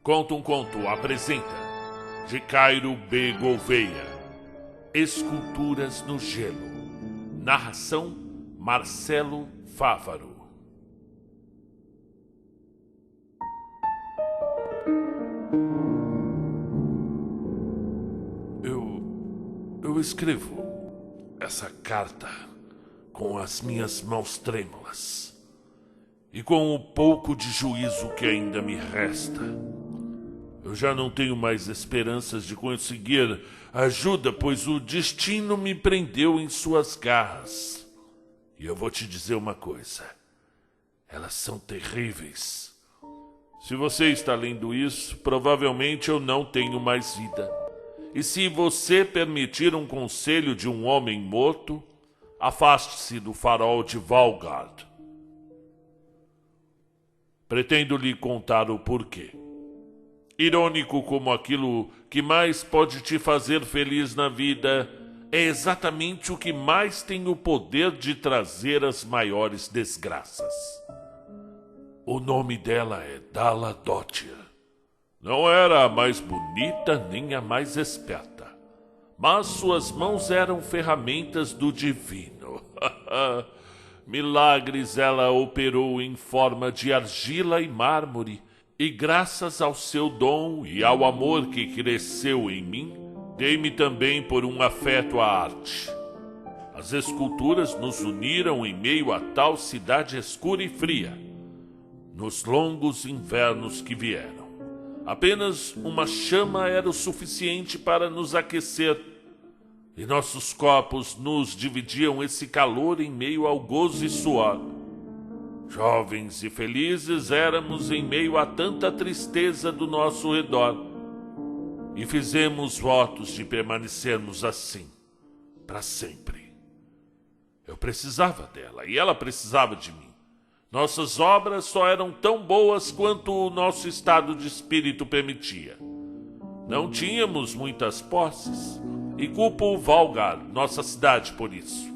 Conta um Conto apresenta de Cairo B. Gouveia, Esculturas no Gelo. Narração Marcelo Fávaro. Eu escrevo essa carta com as minhas mãos trêmulas e com o pouco de juízo que ainda me resta. Eu já não tenho mais esperanças de conseguir ajuda, pois o destino me prendeu em suas garras. E eu vou te dizer uma coisa: elas são terríveis. Se você está lendo isso, provavelmente eu não tenho mais vida. E se você permitir um conselho de um homem morto, afaste-se do farol de Valgard. Pretendo lhe contar o porquê. Irônico como aquilo que mais pode te fazer feliz na vida é exatamente o que mais tem o poder de trazer as maiores desgraças. O nome dela é Dalla Dottir. Não era a mais bonita nem a mais esperta, mas suas mãos eram ferramentas do divino. Milagres ela operou em forma de argila e mármore, e graças ao seu dom e ao amor que cresceu em mim, dei-me também por um afeto à arte. As esculturas nos uniram em meio a tal cidade escura e fria, nos longos invernos que vieram. Apenas uma chama era o suficiente para nos aquecer, e nossos corpos nos dividiam esse calor em meio ao gozo e suor. Jovens e felizes éramos em meio a tanta tristeza do nosso redor, e fizemos votos de permanecermos assim, para sempre. Eu precisava dela, e ela precisava de mim. Nossas obras só eram tão boas quanto o nosso estado de espírito permitia. Não tínhamos muitas posses, e culpo Valgard, nossa cidade, por isso.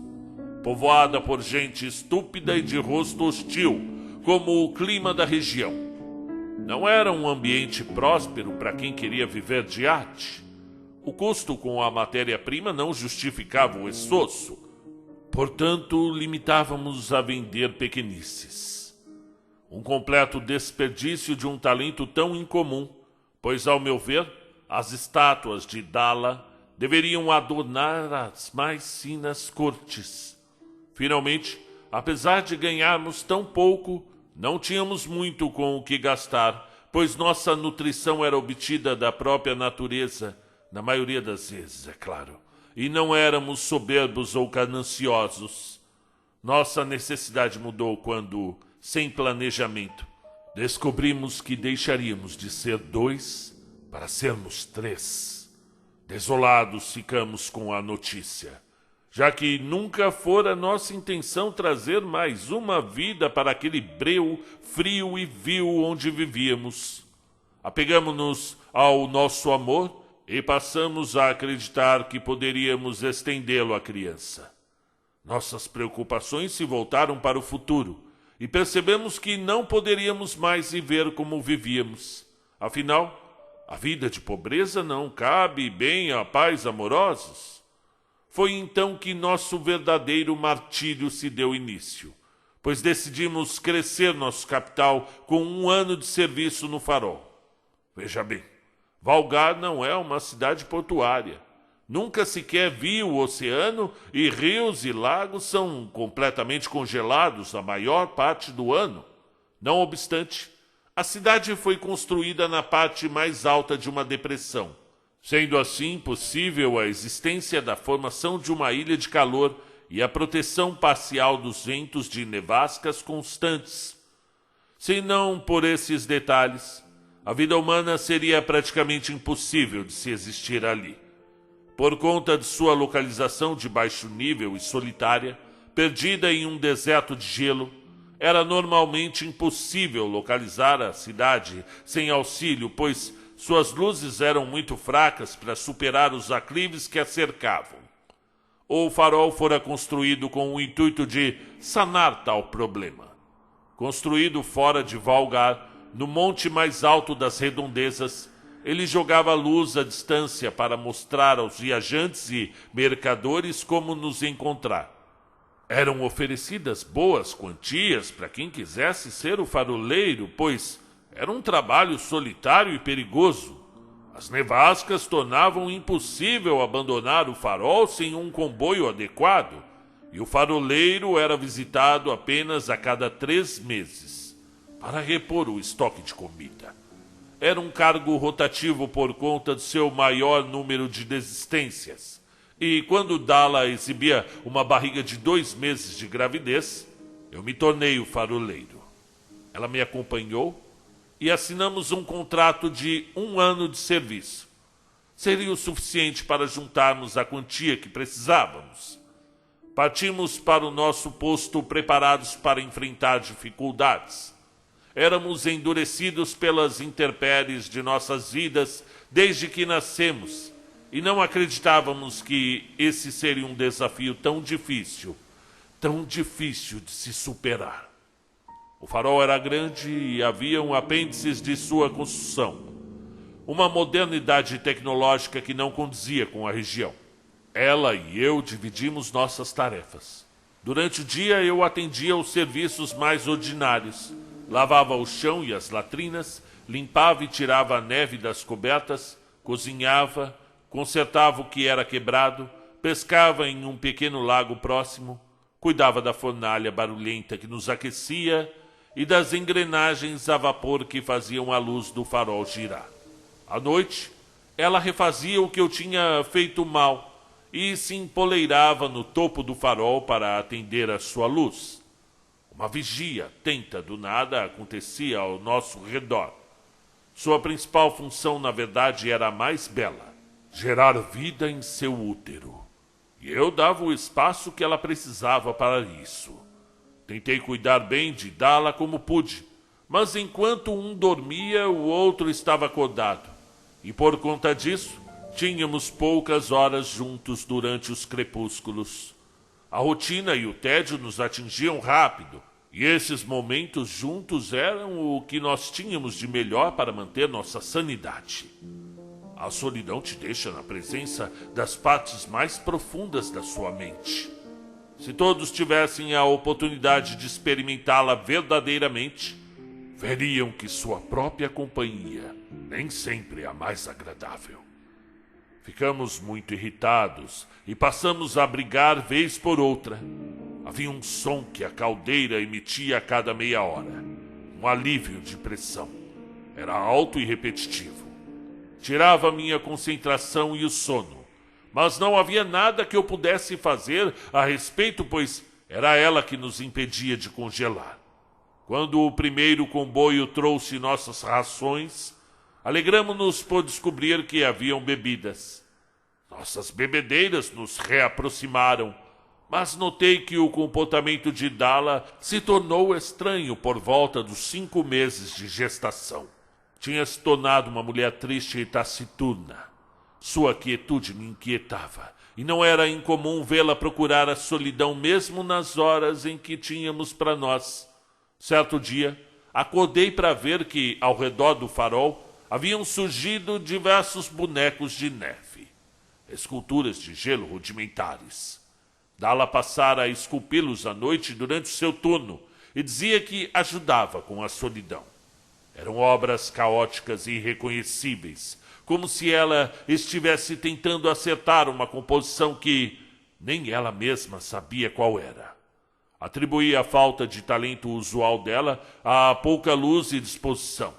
Povoada por gente estúpida e de rosto hostil, como o clima da região. Não era um ambiente próspero para quem queria viver de arte. O custo com a matéria-prima não justificava o esforço. Portanto, limitávamos a vender pequenices. Um completo desperdício de um talento tão incomum, pois, ao meu ver, as estátuas de Dalla deveriam adornar as mais finas cortes. Finalmente, apesar de ganharmos tão pouco, não tínhamos muito com o que gastar, pois nossa nutrição era obtida da própria natureza, na maioria das vezes, é claro. E não éramos soberbos ou gananciosos. Nossa necessidade mudou quando, sem planejamento, descobrimos que deixaríamos de ser 2 para sermos 3. Desolados ficamos com a notícia, já que nunca fora nossa intenção trazer mais uma vida para aquele breu, frio e vil onde vivíamos. Apegamo-nos ao nosso amor e passamos a acreditar que poderíamos estendê-lo à criança. Nossas preocupações se voltaram para o futuro e percebemos que não poderíamos mais viver como vivíamos. Afinal, a vida de pobreza não cabe bem a pais amorosos. Foi então que nosso verdadeiro martírio se deu início, pois decidimos crescer nosso capital com 1 ano de serviço no farol. Veja bem, Valgard não é uma cidade portuária. Nunca sequer viu o oceano e rios e lagos são completamente congelados a maior parte do ano. Não obstante, a cidade foi construída na parte mais alta de uma depressão, sendo assim possível a existência da formação de uma ilha de calor e a proteção parcial dos ventos de nevascas constantes. Se não por esses detalhes, a vida humana seria praticamente impossível de se existir ali. Por conta de sua localização de baixo nível e solitária, perdida em um deserto de gelo, era normalmente impossível localizar a cidade sem auxílio, pois suas luzes eram muito fracas para superar os aclives que a cercavam. O farol fora construído com o intuito de sanar tal problema. Construído fora de Valgard, no monte mais alto das redondezas, ele jogava luz à distância para mostrar aos viajantes e mercadores como nos encontrar. Eram oferecidas boas quantias para quem quisesse ser o faroleiro, pois era um trabalho solitário e perigoso. As nevascas tornavam impossível abandonar o farol sem um comboio adequado, e o faroleiro era visitado apenas a cada 3 meses, para repor o estoque de comida. Era um cargo rotativo por conta do seu maior número de desistências, e quando Dala exibia uma barriga de 2 meses de gravidez, eu me tornei o faroleiro. Ela me acompanhou e assinamos um contrato de 1 ano de serviço. Seria o suficiente para juntarmos a quantia que precisávamos. Partimos para o nosso posto preparados para enfrentar dificuldades. Éramos endurecidos pelas intempéries de nossas vidas desde que nascemos e não acreditávamos que esse seria um desafio tão difícil de se superar. O farol era grande e haviam apêndices de sua construção. Uma modernidade tecnológica que não condizia com a região. Ela e eu dividimos nossas tarefas. Durante o dia eu atendia aos serviços mais ordinários. Lavava o chão e as latrinas, limpava e tirava a neve das cobertas, cozinhava, consertava o que era quebrado, pescava em um pequeno lago próximo, cuidava da fornalha barulhenta que nos aquecia e das engrenagens a vapor que faziam a luz do farol girar. À noite, ela refazia o que eu tinha feito mal e se empoleirava no topo do farol para atender a sua luz. Uma vigia atenta do nada acontecia ao nosso redor. Sua principal função, na verdade, era a mais bela: gerar vida em seu útero. E eu dava o espaço que ela precisava para isso. Tentei cuidar bem de Dala como pude, mas enquanto um dormia, o outro estava acordado. E por conta disso, tínhamos poucas horas juntos durante os crepúsculos. A rotina e o tédio nos atingiam rápido, e esses momentos juntos eram o que nós tínhamos de melhor para manter nossa sanidade. A solidão te deixa na presença das partes mais profundas da sua mente. Se todos tivessem a oportunidade de experimentá-la verdadeiramente, veriam que sua própria companhia nem sempre é a mais agradável. Ficamos muito irritados e passamos a brigar vez por outra. Havia um som que a caldeira emitia a cada meia hora. Um alívio de pressão. Era alto e repetitivo. Tirava minha concentração e o sono. Mas não havia nada que eu pudesse fazer a respeito, pois era ela que nos impedia de congelar. Quando o primeiro comboio trouxe nossas rações, alegramo-nos por descobrir que haviam bebidas. Nossas bebedeiras nos reaproximaram, mas notei que o comportamento de Dala se tornou estranho por volta dos 5 meses de gestação. Tinha se tornado uma mulher triste e taciturna. Sua quietude me inquietava, e não era incomum vê-la procurar a solidão mesmo nas horas em que tínhamos para nós. Certo dia, acordei para ver que, ao redor do farol, haviam surgido diversos bonecos de neve, esculturas de gelo rudimentares. Dala passara a esculpi-los à noite durante o seu turno e dizia que ajudava com a solidão. Eram obras caóticas e irreconhecíveis, como se ela estivesse tentando acertar uma composição que nem ela mesma sabia qual era. Atribuía a falta de talento usual dela à pouca luz e disposição.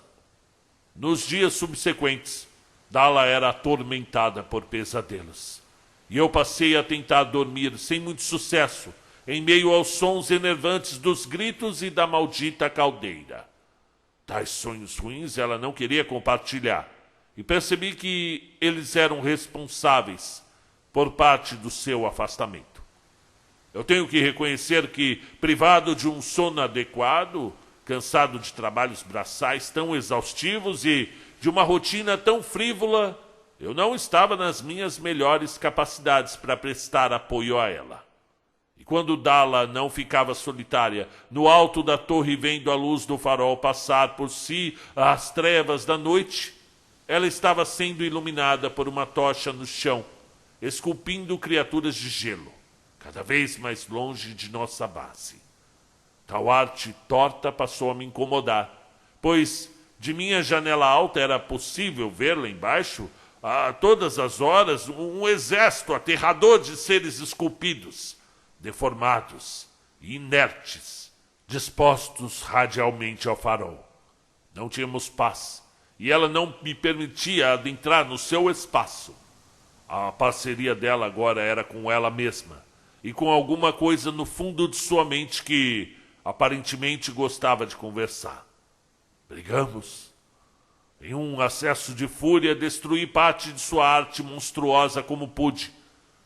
Nos dias subsequentes, Dala era atormentada por pesadelos. E eu passei a tentar dormir sem muito sucesso, em meio aos sons enervantes dos gritos e da maldita caldeira. Tais sonhos ruins ela não queria compartilhar, e percebi que eles eram responsáveis por parte do seu afastamento. Eu tenho que reconhecer que, privado de um sono adequado, cansado de trabalhos braçais tão exaustivos e de uma rotina tão frívola, eu não estava nas minhas melhores capacidades para prestar apoio a ela. E quando Dala não ficava solitária, no alto da torre vendo a luz do farol passar por si as trevas da noite, ela estava sendo iluminada por uma tocha no chão, esculpindo criaturas de gelo, cada vez mais longe de nossa base. Tal arte torta passou a me incomodar, pois de minha janela alta era possível ver lá embaixo, a todas as horas, um exército aterrador de seres esculpidos, deformados e inertes, dispostos radialmente ao farol. Não tínhamos paz, e ela não me permitia adentrar no seu espaço. A parceria dela agora era com ela mesma, e com alguma coisa no fundo de sua mente que aparentemente gostava de conversar. Brigamos. Em um acesso de fúria, destruí parte de sua arte monstruosa como pude.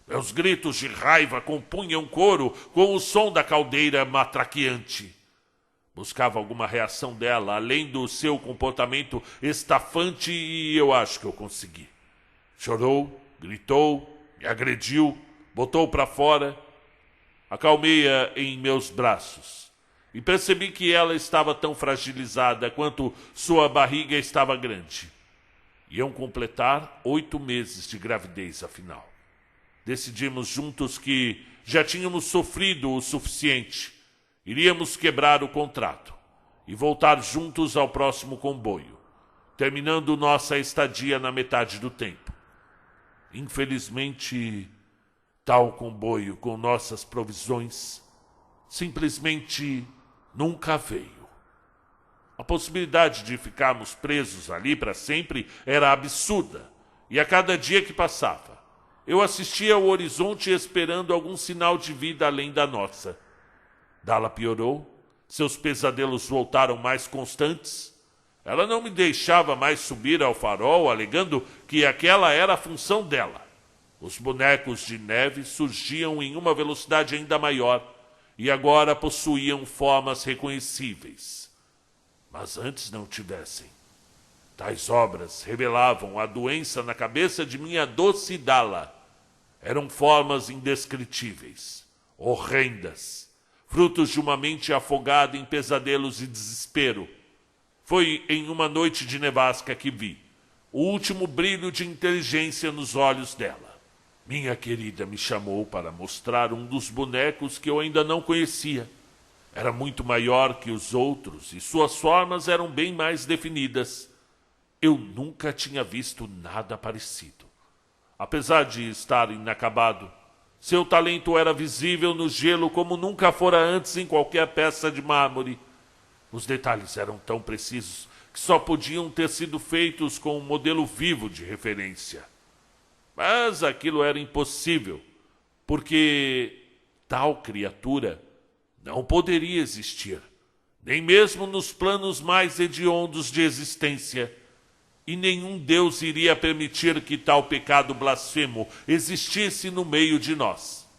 Meus gritos de raiva compunham coro com o som da caldeira matraqueante. Buscava alguma reação dela, além do seu comportamento estafante, e eu acho que eu consegui. Chorou, gritou, me agrediu, botou para fora. Acalmei-a em meus braços e percebi que ela estava tão fragilizada quanto sua barriga estava grande. Iam completar 8 meses de gravidez, afinal. Decidimos juntos que já tínhamos sofrido o suficiente. Iríamos quebrar o contrato e voltar juntos ao próximo comboio, terminando nossa estadia na metade do tempo. Infelizmente, tal comboio com nossas provisões simplesmente nunca veio. A possibilidade de ficarmos presos ali para sempre era absurda, e a cada dia que passava, eu assistia ao horizonte esperando algum sinal de vida além da nossa. Dala piorou, seus pesadelos voltaram mais constantes. Ela não me deixava mais subir ao farol, alegando que aquela era a função dela. Os bonecos de neve surgiam em uma velocidade ainda maior, e agora possuíam formas reconhecíveis. Mas antes não tivessem. Tais obras revelavam a doença na cabeça de minha doce Dala. Eram formas indescritíveis, horrendas, frutos de uma mente afogada em pesadelos e desespero. Foi em uma noite de nevasca que vi o último brilho de inteligência nos olhos dela. Minha querida me chamou para mostrar um dos bonecos que eu ainda não conhecia. Era muito maior que os outros e suas formas eram bem mais definidas. Eu nunca tinha visto nada parecido. Apesar de estar inacabado, seu talento era visível no gelo como nunca fora antes em qualquer peça de mármore. Os detalhes eram tão precisos que só podiam ter sido feitos com um modelo vivo de referência. Mas aquilo era impossível, porque tal criatura não poderia existir, nem mesmo nos planos mais hediondos de existência, e nenhum Deus iria permitir que tal pecado blasfemo existisse no meio de nós.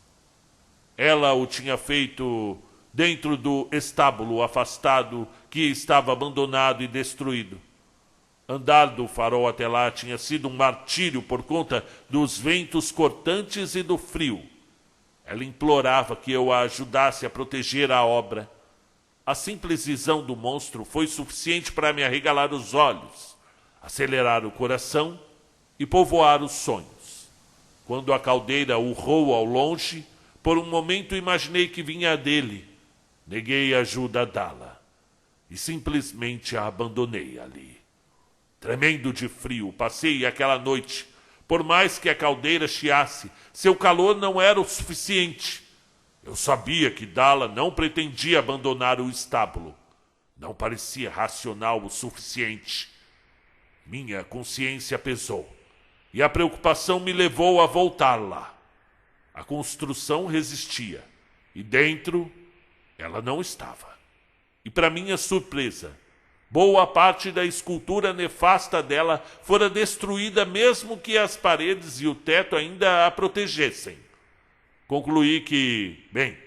Ela o tinha feito dentro do estábulo afastado que estava abandonado e destruído. Andar do farol até lá tinha sido um martírio por conta dos ventos cortantes e do frio. Ela implorava que eu a ajudasse a proteger a obra. A simples visão do monstro foi suficiente para me arregalar os olhos, acelerar o coração e povoar os sonhos. Quando a caldeira urrou ao longe, por um momento imaginei que vinha dele. Neguei ajuda a Dala e simplesmente a abandonei ali. Tremendo de frio, passei aquela noite. Por mais que a caldeira chiasse, seu calor não era o suficiente. Eu sabia que Dala não pretendia abandonar o estábulo. Não parecia racional o suficiente. Minha consciência pesou, e a preocupação me levou a voltar lá. A construção resistia, e dentro ela não estava. E para minha surpresa, boa parte da escultura nefasta dela fora destruída mesmo que as paredes e o teto ainda a protegessem. Concluí que, bem,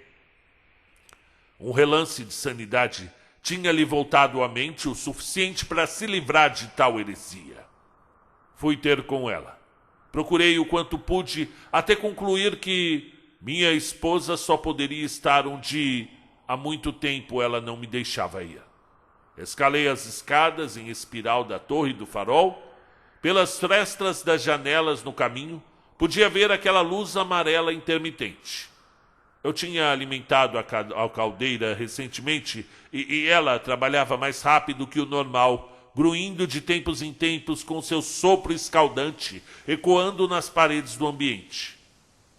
um relance de sanidade tinha-lhe voltado à mente o suficiente para se livrar de tal heresia. Fui ter com ela. Procurei o quanto pude até concluir que minha esposa só poderia estar onde há muito tempo ela não me deixava ir. Escalei as escadas em espiral da torre do farol. Pelas frestas das janelas no caminho, podia ver aquela luz amarela intermitente. Eu tinha alimentado a caldeira recentemente e ela trabalhava mais rápido que o normal, gruindo de tempos em tempos com seu sopro escaldante, ecoando nas paredes do ambiente.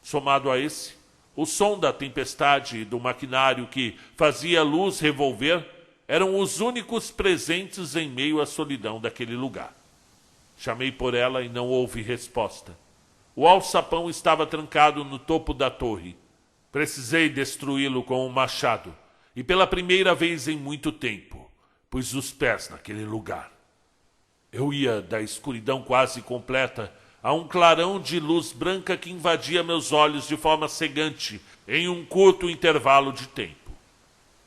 Somado a esse, o som da tempestade e do maquinário que fazia a luz revolver eram os únicos presentes em meio à solidão daquele lugar. Chamei por ela e não houve resposta. O alçapão estava trancado no topo da torre. Precisei destruí-lo com um machado e pela primeira vez em muito tempo pus os pés naquele lugar. Eu ia da escuridão quase completa a um clarão de luz branca que invadia meus olhos de forma cegante em um curto intervalo de tempo.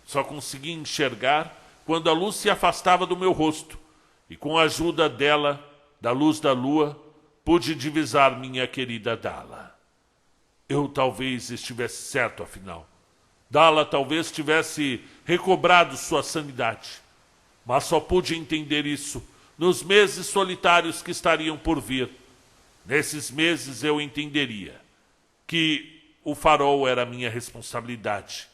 Só consegui enxergar quando a luz se afastava do meu rosto e com a ajuda dela, da luz da lua, pude divisar minha querida Dala. Eu talvez estivesse certo, afinal. Dala talvez tivesse recobrado sua sanidade. Mas só pude entender isso nos meses solitários que estariam por vir. Nesses meses eu entenderia que o farol era minha responsabilidade.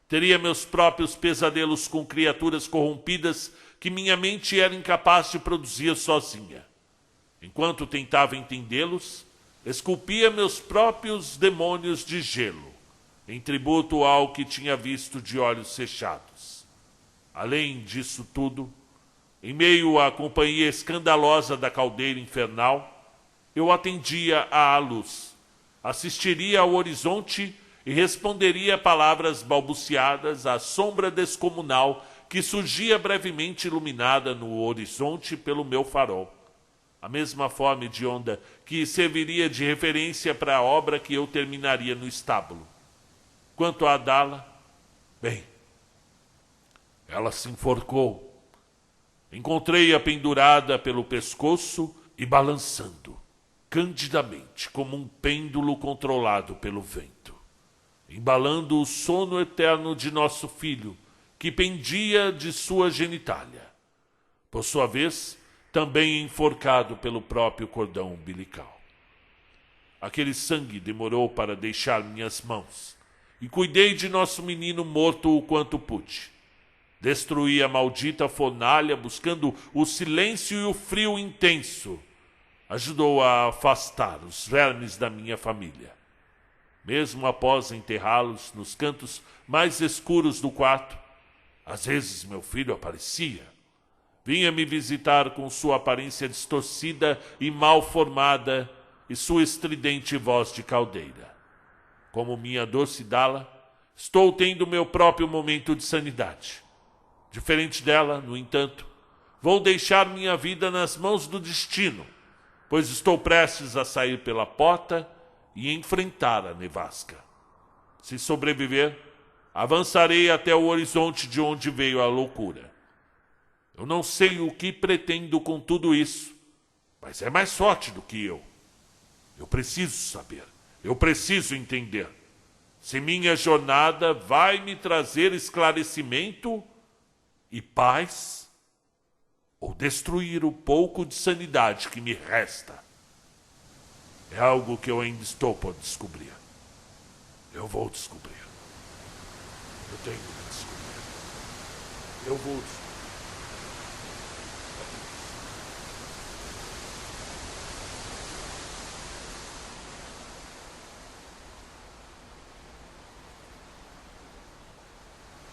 Teria meus próprios pesadelos com criaturas corrompidas que minha mente era incapaz de produzir sozinha. Enquanto tentava entendê-los, esculpia meus próprios demônios de gelo, em tributo ao que tinha visto de olhos fechados. Além disso tudo, em meio à companhia escandalosa da caldeira infernal, eu atendia à luz, assistiria ao horizonte e responderia palavras balbuciadas à sombra descomunal que surgia brevemente iluminada no horizonte pelo meu farol. A mesma forma hedionda que serviria de referência para a obra que eu terminaria no estábulo. Quanto a Dala, bem, ela se enforcou. Encontrei-a pendurada pelo pescoço e balançando, candidamente, como um pêndulo controlado pelo vento, embalando o sono eterno de nosso filho, que pendia de sua genitália. Por sua vez, também enforcado pelo próprio cordão umbilical. Aquele sangue demorou para deixar minhas mãos, e cuidei de nosso menino morto o quanto pude. Destruí a maldita fornalha, buscando o silêncio e o frio intenso. Ajudou a afastar os vermes da minha família. Mesmo após enterrá-los nos cantos mais escuros do quarto, às vezes meu filho aparecia. Vinha me visitar com sua aparência distorcida e mal formada e sua estridente voz de caldeira. Como minha doce Dala, estou tendo meu próprio momento de sanidade. Diferente dela, no entanto, vou deixar minha vida nas mãos do destino, pois estou prestes a sair pela porta e enfrentar a nevasca. Se sobreviver, avançarei até o horizonte de onde veio a loucura. Eu não sei o que pretendo com tudo isso, mas é mais forte do que eu. Eu preciso saber, eu preciso entender. Se minha jornada vai me trazer esclarecimento e paz, ou destruir o pouco de sanidade que me resta. É algo que eu ainda estou por descobrir. Eu vou descobrir. Eu tenho que descobrir. Eu vou descobrir.